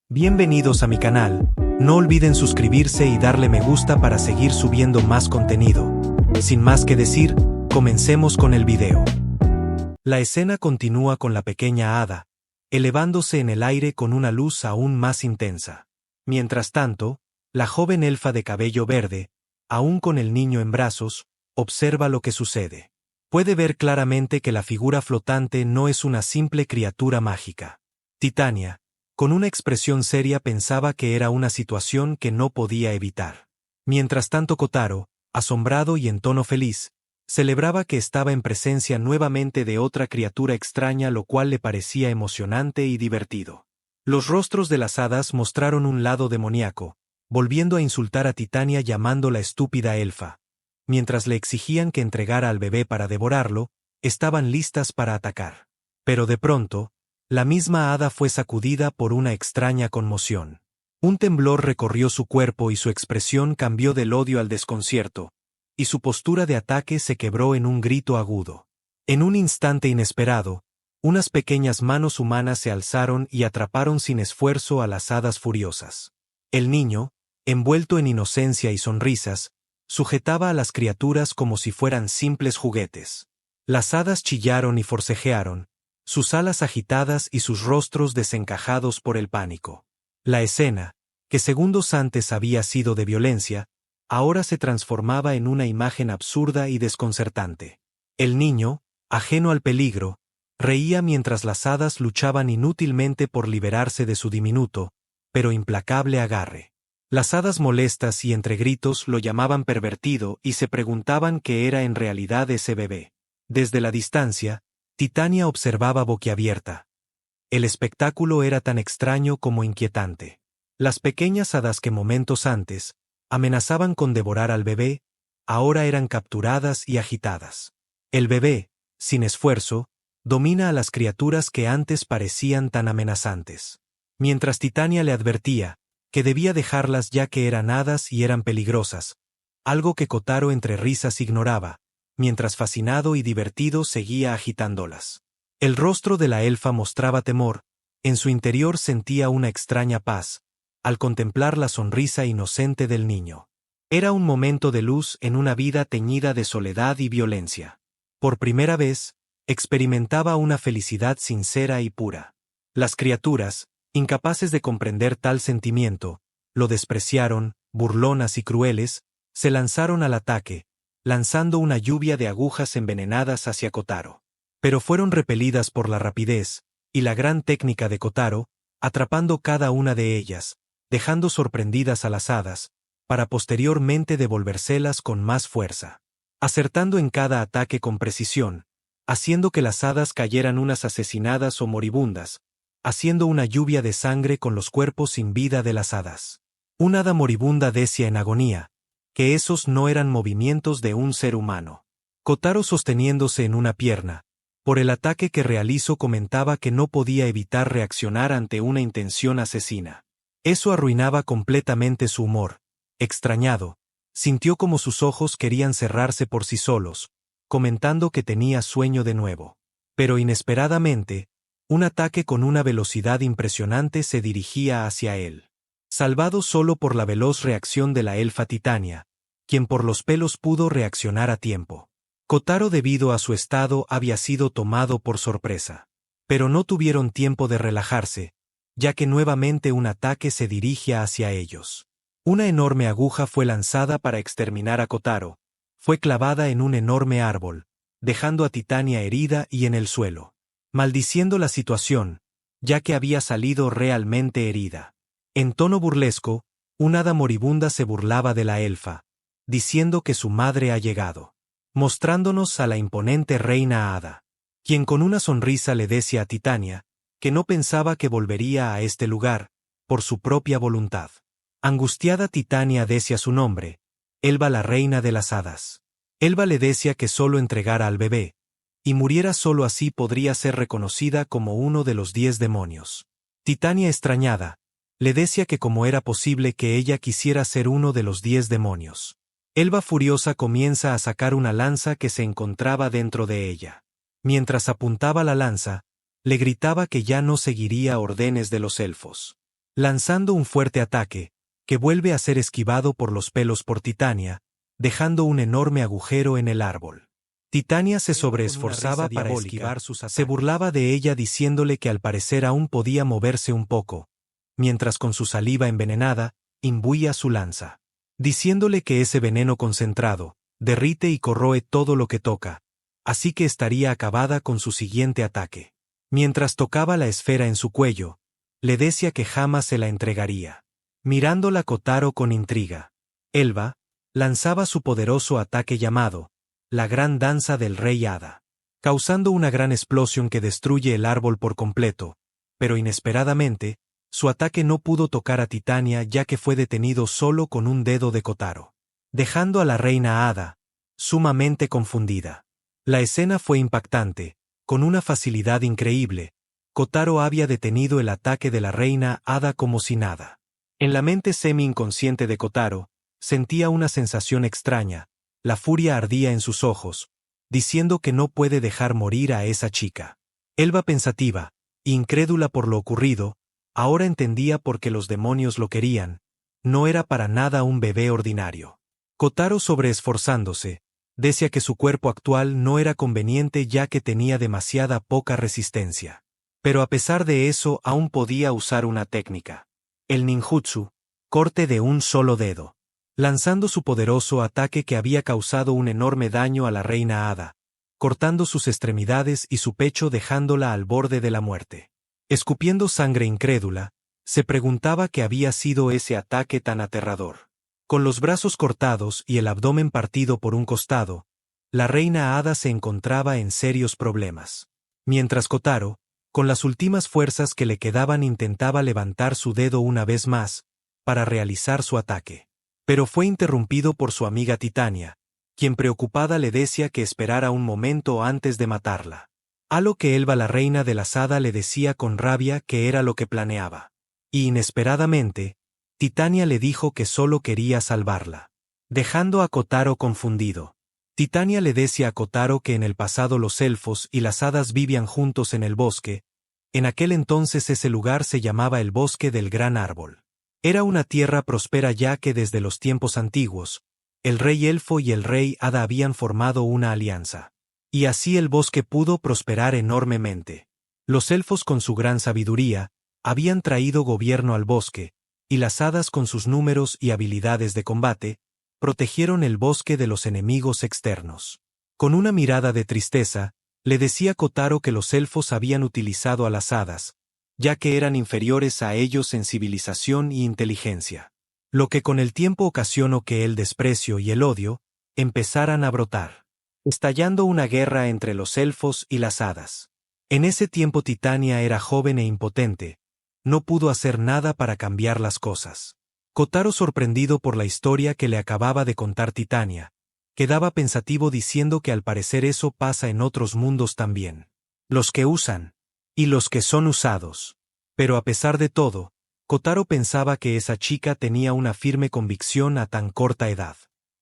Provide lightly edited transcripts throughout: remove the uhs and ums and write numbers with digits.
Bienvenidos a mi canal, no olviden suscribirse y darle me gusta para seguir subiendo más contenido. Sin más que decir, comencemos con el video. La escena continúa con la pequeña hada, elevándose en el aire con una luz aún más intensa. Mientras tanto, la joven elfa de cabello verde, aún con el niño en brazos, observa lo que sucede. Puede ver claramente que la figura flotante no es una simple criatura mágica. Titania, con una expresión seria, pensaba que era una situación que no podía evitar. Mientras tanto Kotaro, asombrado y en tono feliz, celebraba que estaba en presencia nuevamente de otra criatura extraña, lo cual le parecía emocionante y divertido. Los rostros de las hadas mostraron un lado demoníaco, volviendo a insultar a Titania llamándola estúpida elfa. Mientras le exigían que entregara al bebé para devorarlo, estaban listas para atacar. Pero de pronto, la misma hada fue sacudida por una extraña conmoción. Un temblor recorrió su cuerpo y su expresión cambió del odio al desconcierto, y su postura de ataque se quebró en un grito agudo. En un instante inesperado, unas pequeñas manos humanas se alzaron y atraparon sin esfuerzo a las hadas furiosas. El niño, envuelto en inocencia y sonrisas, sujetaba a las criaturas como si fueran simples juguetes. Las hadas chillaron y forcejearon, sus alas agitadas y sus rostros desencajados por el pánico. La escena, que segundos antes había sido de violencia, ahora se transformaba en una imagen absurda y desconcertante. El niño, ajeno al peligro, reía mientras las hadas luchaban inútilmente por liberarse de su diminuto, pero implacable agarre. Las hadas molestas y entre gritos lo llamaban pervertido y se preguntaban qué era en realidad ese bebé. Desde la distancia, Titania observaba boquiabierta. El espectáculo era tan extraño como inquietante. Las pequeñas hadas que momentos antes amenazaban con devorar al bebé, ahora eran capturadas y agitadas. El bebé, sin esfuerzo, domina a las criaturas que antes parecían tan amenazantes. Mientras Titania le advertía que debía dejarlas ya que eran hadas y eran peligrosas, algo que Kotaro entre risas ignoraba, mientras fascinado y divertido seguía agitándolas. El rostro de la elfa mostraba temor, en su interior sentía una extraña paz, al contemplar la sonrisa inocente del niño. Era un momento de luz en una vida teñida de soledad y violencia. Por primera vez, experimentaba una felicidad sincera y pura. Las criaturas, incapaces de comprender tal sentimiento, lo despreciaron, burlonas y crueles, se lanzaron al ataque, lanzando una lluvia de agujas envenenadas hacia Kotaro. Pero fueron repelidas por la rapidez y la gran técnica de Kotaro, atrapando cada una de ellas, dejando sorprendidas a las hadas, para posteriormente devolvérselas con más fuerza. Acertando en cada ataque con precisión, haciendo que las hadas cayeran unas asesinadas o moribundas, haciendo una lluvia de sangre con los cuerpos sin vida de las hadas. Una hada moribunda decía en agonía que esos no eran movimientos de un ser humano. Kotaro, sosteniéndose en una pierna, por el ataque que realizó, comentaba que no podía evitar reaccionar ante una intención asesina. Eso arruinaba completamente su humor. Extrañado, sintió como sus ojos querían cerrarse por sí solos, comentando que tenía sueño de nuevo. Pero inesperadamente, un ataque con una velocidad impresionante se dirigía hacia él. Salvado solo por la veloz reacción de la elfa Titania, quien por los pelos pudo reaccionar a tiempo. Kotaro, debido a su estado, había sido tomado por sorpresa. Pero no tuvieron tiempo de relajarse, ya que nuevamente un ataque se dirigía hacia ellos. Una enorme aguja fue lanzada para exterminar a Kotaro. Fue clavada en un enorme árbol, dejando a Titania herida y en el suelo, maldiciendo la situación, ya que había salido realmente herida. En tono burlesco, una hada moribunda se burlaba de la elfa, diciendo que su madre ha llegado, mostrándonos a la imponente reina hada, quien con una sonrisa le decía a Titania que no pensaba que volvería a este lugar, por su propia voluntad. Angustiada, Titania decía su nombre, Elba, la reina de las hadas. Elba le decía que solo entregara al bebé, y muriera solo así podría ser reconocida como uno de los 10 demonios. Titania, extrañada, le decía que cómo era posible que ella quisiera ser uno de los 10 demonios. Elba, furiosa, comienza a sacar una lanza que se encontraba dentro de ella. Mientras apuntaba la lanza, le gritaba que ya no seguiría órdenes de los elfos. lanzando un fuerte ataque, que vuelve a ser esquivado por los pelos por Titania, dejando un enorme agujero en el árbol. Titania se sobreesforzaba para esquivar sus ataques. Se burlaba de ella diciéndole que al parecer aún podía moverse un poco, mientras con su saliva envenenada, imbuía su lanza. Diciéndole que ese veneno concentrado, derrite y corroe todo lo que toca, así que estaría acabada con su siguiente ataque. Mientras tocaba la esfera en su cuello, le decía que jamás se la entregaría. Mirándola Kotaro con intriga, Elba lanzaba su poderoso ataque llamado la Gran Danza del Rey Hada, causando una gran explosión que destruye el árbol por completo, pero inesperadamente, su ataque no pudo tocar a Titania ya que fue detenido solo con un dedo de Kotaro, dejando a la reina Hada sumamente confundida. La escena fue impactante, con una facilidad increíble. Kotaro había detenido el ataque de la reina Hada como si nada. En la mente semi-inconsciente de Kotaro, sentía una sensación extraña, la furia ardía en sus ojos, diciendo que no puede dejar morir a esa chica. Elba pensativa, incrédula por lo ocurrido, ahora entendía por qué los demonios lo querían, no era para nada un bebé ordinario. Kotaro sobreesforzándose, decía que su cuerpo actual no era conveniente ya que tenía demasiada poca resistencia. Pero a pesar de eso aún podía usar una técnica. El ninjutsu, corte de un solo dedo. Lanzando su poderoso ataque que había causado un enorme daño a la reina Hada, cortando sus extremidades y su pecho dejándola al borde de la muerte. Escupiendo sangre incrédula, se preguntaba qué había sido ese ataque tan aterrador. Con los brazos cortados y el abdomen partido por un costado, la reina Hada se encontraba en serios problemas. Mientras Kotaro, con las últimas fuerzas que le quedaban, intentaba levantar su dedo una vez más, para realizar su ataque. Pero fue interrumpido por su amiga Titania, quien preocupada le decía que esperara un momento antes de matarla. A lo que Elba, la reina de la Hada, le decía con rabia que era lo que planeaba. Y inesperadamente, Titania le dijo que solo quería salvarla, dejando a Kotaro confundido. Titania le decía a Kotaro que en el pasado los elfos y las hadas vivían juntos en el bosque. En aquel entonces ese lugar se llamaba el Bosque del Gran Árbol. Era una tierra próspera ya que desde los tiempos antiguos, el rey elfo y el rey hada habían formado una alianza. Y así el bosque pudo prosperar enormemente. Los elfos con su gran sabiduría, habían traído gobierno al bosque, y las hadas con sus números y habilidades de combate, protegieron el bosque de los enemigos externos. Con una mirada de tristeza, le decía Kotaro que los elfos habían utilizado a las hadas, ya que eran inferiores a ellos en civilización y inteligencia. Lo que con el tiempo ocasionó que el desprecio y el odio empezaran a brotar, estallando una guerra entre los elfos y las hadas. En ese tiempo Titania era joven e impotente, no pudo hacer nada para cambiar las cosas. Kotaro, sorprendido por la historia que le acababa de contar Titania, quedaba pensativo diciendo que al parecer eso pasa en otros mundos también. Los que usan y los que son usados. Pero a pesar de todo, Kotaro pensaba que esa chica tenía una firme convicción a tan corta edad.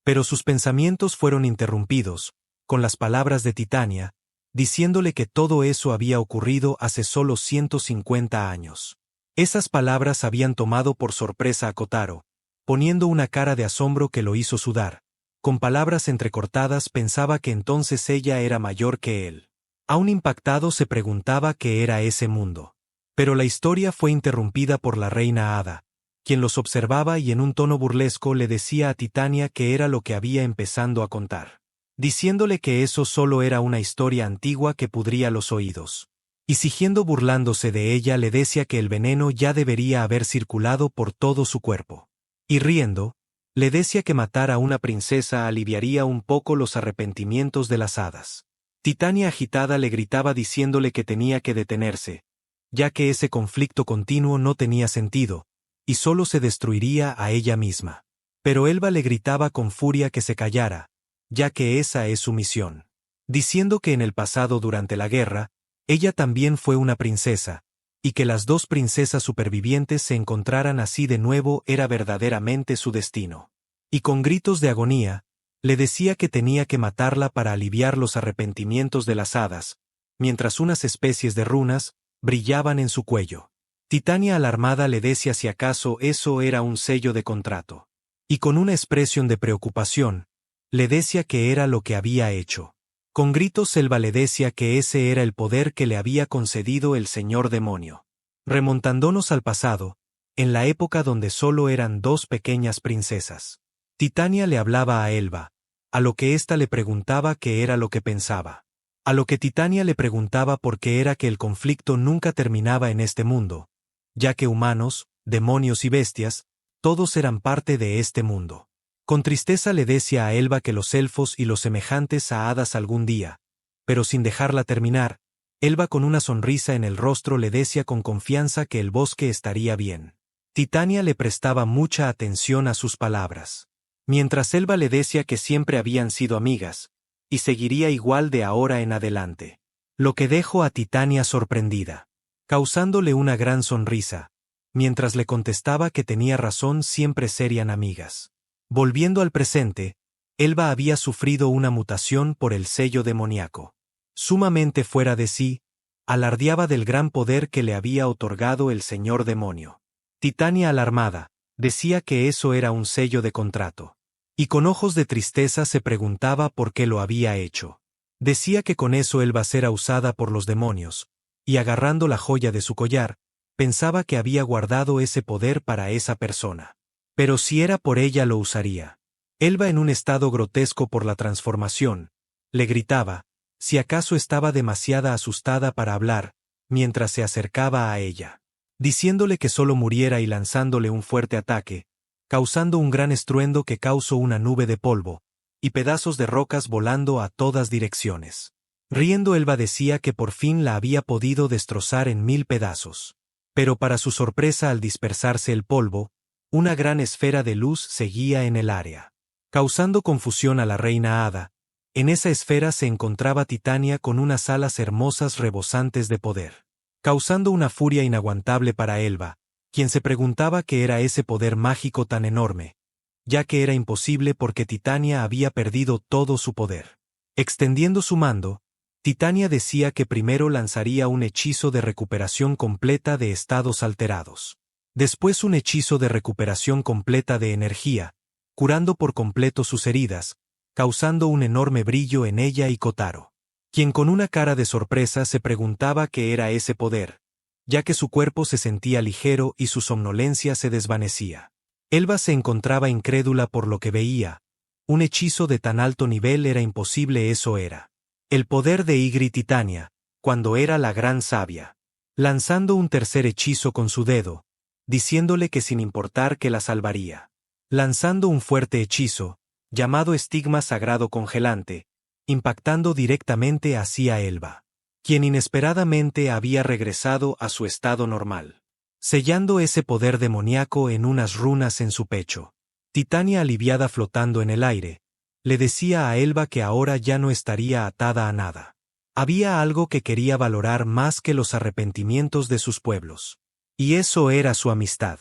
Pero sus pensamientos fueron interrumpidos, con las palabras de Titania, diciéndole que todo eso había ocurrido hace solo 150 años. Esas palabras habían tomado por sorpresa a Kotaro, poniendo una cara de asombro que lo hizo sudar. Con palabras entrecortadas pensaba que entonces ella era mayor que él. Aún impactado se preguntaba qué era ese mundo. Pero la historia fue interrumpida por la reina Hada, quien los observaba y en un tono burlesco le decía a Titania que era lo que había empezando a contar, diciéndole que eso solo era una historia antigua que pudría los oídos. Y siguiendo burlándose de ella le decía que el veneno ya debería haber circulado por todo su cuerpo. Y riendo, le decía que matar a una princesa aliviaría un poco los arrepentimientos de las hadas. Titania agitada le gritaba diciéndole que tenía que detenerse, ya que ese conflicto continuo no tenía sentido, y solo se destruiría a ella misma. Pero Elba le gritaba con furia que se callara, ya que esa es su misión. Diciendo que en el pasado durante la guerra, ella también fue una princesa, y que las dos princesas supervivientes se encontraran así de nuevo era verdaderamente su destino. Y con gritos de agonía, le decía que tenía que matarla para aliviar los arrepentimientos de las hadas, mientras unas especies de runas brillaban en su cuello. Titania alarmada le decía si acaso eso era un sello de contrato. Y con una expresión de preocupación, le decía que era lo que había hecho. Con gritos Elba le decía que ese era el poder que le había concedido el señor demonio. Remontándonos al pasado, en la época donde solo eran dos pequeñas princesas. Titania le hablaba a Elba, a lo que ésta le preguntaba qué era lo que pensaba. A lo que Titania le preguntaba por qué era que el conflicto nunca terminaba en este mundo, ya que humanos, demonios y bestias, todos eran parte de este mundo. Con tristeza le decía a Elba que los elfos y los semejantes a hadas algún día, pero sin dejarla terminar, Elba con una sonrisa en el rostro le decía con confianza que el bosque estaría bien. Titania le prestaba mucha atención a sus palabras. Mientras Elba le decía que siempre habían sido amigas, y seguiría igual de ahora en adelante. Lo que dejó a Titania sorprendida, causándole una gran sonrisa, mientras le contestaba que tenía razón, siempre serían amigas. Volviendo al presente, Elba había sufrido una mutación por el sello demoníaco. Sumamente fuera de sí, alardeaba del gran poder que le había otorgado el señor demonio. Titania alarmada, decía que eso era un sello de contrato. Y con ojos de tristeza se preguntaba por qué lo había hecho. Decía que con eso Elba era usada por los demonios, y agarrando la joya de su collar, pensaba que había guardado ese poder para esa persona. Pero si era por ella lo usaría. Elba, en un estado grotesco por la transformación, le gritaba, si acaso estaba demasiado asustada para hablar, mientras se acercaba a ella, diciéndole que solo muriera y lanzándole un fuerte ataque, causando un gran estruendo que causó una nube de polvo, y pedazos de rocas volando a todas direcciones. Riendo Elba decía que por fin la había podido destrozar en 1000 pedazos. Pero para su sorpresa, al dispersarse el polvo, una gran esfera de luz seguía en el área, causando confusión a la reina hada. En esa esfera se encontraba Titania con unas alas hermosas rebosantes de poder, causando una furia inaguantable para Elba, quien se preguntaba qué era ese poder mágico tan enorme, ya que era imposible porque Titania había perdido todo su poder. Extendiendo su mando, Titania decía que primero lanzaría un hechizo de recuperación completa de estados alterados. Después un hechizo de recuperación completa de energía, curando por completo sus heridas, causando un enorme brillo en ella y Kotaro, quien con una cara de sorpresa se preguntaba qué era ese poder, ya que su cuerpo se sentía ligero y su somnolencia se desvanecía. Elba se encontraba incrédula por lo que veía. Un hechizo de tan alto nivel era imposible, eso era el poder de Ygritte Titania, cuando era la gran sabia, lanzando un tercer hechizo con su dedo, diciéndole que sin importar que la salvaría, lanzando un fuerte hechizo, llamado estigma sagrado congelante, impactando directamente hacia Elba, quien inesperadamente había regresado a su estado normal, sellando ese poder demoníaco en unas runas en su pecho. Titania, aliviada flotando en el aire, le decía a Elba que ahora ya no estaría atada a nada. Había algo que quería valorar más que los arrepentimientos de sus pueblos, y eso era su amistad.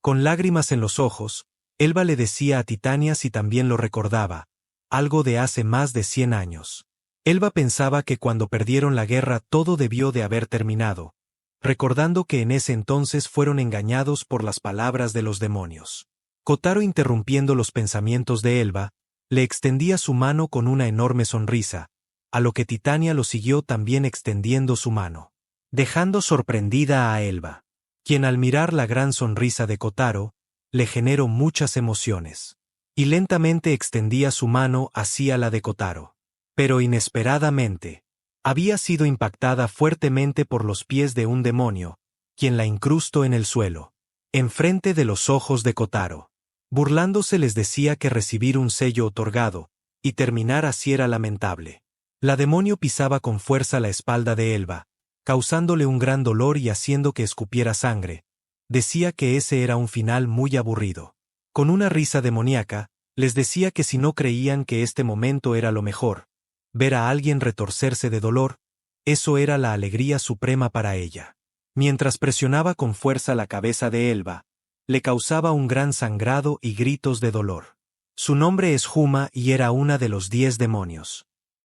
Con lágrimas en los ojos, Elba le decía a Titania si también lo recordaba, algo de hace más de 100 años. Elba pensaba que cuando perdieron la guerra todo debió de haber terminado, recordando que en ese entonces fueron engañados por las palabras de los demonios. Kotaro, interrumpiendo los pensamientos de Elba, le extendía su mano con una enorme sonrisa, a lo que Titania lo siguió también extendiendo su mano, dejando sorprendida a Elba, quien al mirar la gran sonrisa de Kotaro, le generó muchas emociones, y lentamente extendía su mano hacia la de Kotaro. Pero inesperadamente, había sido impactada fuertemente por los pies de un demonio, quien la incrustó en el suelo, enfrente de los ojos de Kotaro. Burlándose les decía que recibir un sello otorgado, y terminar así era lamentable. La demonio pisaba con fuerza la espalda de Elba, causándole un gran dolor y haciendo que escupiera sangre. Decía que ese era un final muy aburrido. Con una risa demoníaca, les decía que si no creían que este momento era lo mejor, ver a alguien retorcerse de dolor, eso era la alegría suprema para ella. Mientras presionaba con fuerza la cabeza de Elba, le causaba un gran sangrado y gritos de dolor. Su nombre es Huma y era una de los 10 demonios.